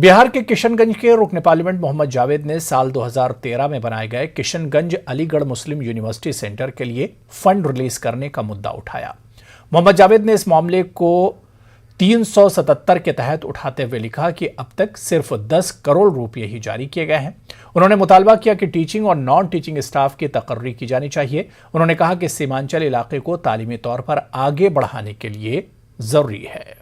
बिहार के किशनगंज के रुकन पार्लियामेंट मोहम्मद जावेद ने साल 2013 में बनाए गए किशनगंज अलीगढ़ मुस्लिम यूनिवर्सिटी सेंटर के लिए फंड रिलीज करने का मुद्दा उठाया। मोहम्मद जावेद ने इस मामले को 377 के तहत उठाते हुए लिखा कि अब तक सिर्फ 10 करोड़ रुपए ही जारी किए गए हैं। उन्होंने मुतालबा किया कि टीचिंग और नॉन टीचिंग स्टाफ की तकर्री की जानी चाहिए। उन्होंने कहा कि सीमांचल इलाके को तालीमी तौर पर आगे बढ़ाने के लिए जरूरी है।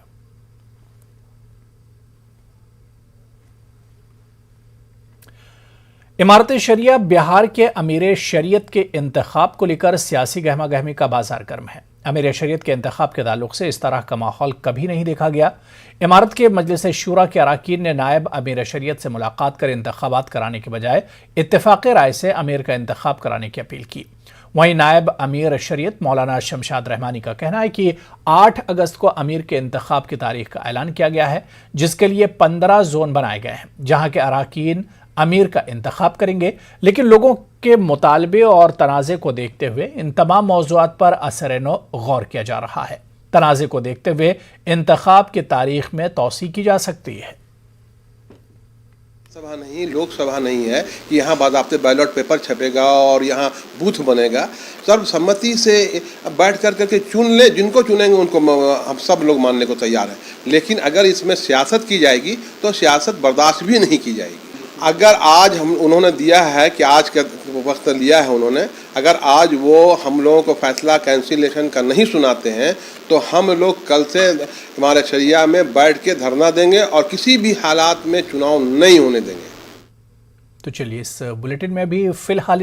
इमारत शरिया बिहार के अमीर शरीयत के इंतखाब को लेकर सियासी गहमा गहमी का बाजार गर्म है। अमीर शरीयत के इंतखाब के ताल्लुक से इस तरह का माहौल कभी नहीं देखा गया। इमारत के मजलिस शूरा के अराकीन ने नायब अमीर शरीयत से मुलाकात कर इंतखाबात कराने के बजाय इत्तेफाक़ राय से अमीर का इंतखाब कराने की अपील की। वहीं नायब अमीर शरीयत मौलाना शमशाद रहमानी का कहना है कि 8 अगस्त को अमीर के इंतखाब की तारीख का ऐलान किया गया है, जिसके लिए 15 जोन बनाए गए हैं, जहां के अराकीन अमीर का इंतखाब करेंगे। लेकिन लोगों के मुतालबे और तनाज़े को देखते हुए इन तमाम मौज़ूआत पर असर-ए-नौ गौर किया जा रहा है। तनाज़े को देखते हुए इंतखाब की तारीख में तौसी की जा सकती है। सभा नहीं, लोकसभा नहीं है कि यहाँ बाज़ाब्ते बैलेट पेपर छपेगा और यहाँ बूथ बनेगा। सर्वसम्मति से बैठ करके चुन ले, जिनको चुनेंगे उनको हम सब लोग मानने को तैयार हैं। लेकिन अगर इसमें सियासत की जाएगी तो सियासत बर्दाश्त भी नहीं की जाएगी। अगर आज उन्होंने दिया है कि आज का वक्त लिया है उन्होंने, अगर आज वो हम लोगों को फैसला कैंसिलेशन का नहीं सुनाते हैं तो हम लोग कल से हमारे शरिया में बैठ के धरना देंगे और किसी भी हालात में चुनाव नहीं होने देंगे। तो चलिए इस बुलेटिन में भी फिलहाल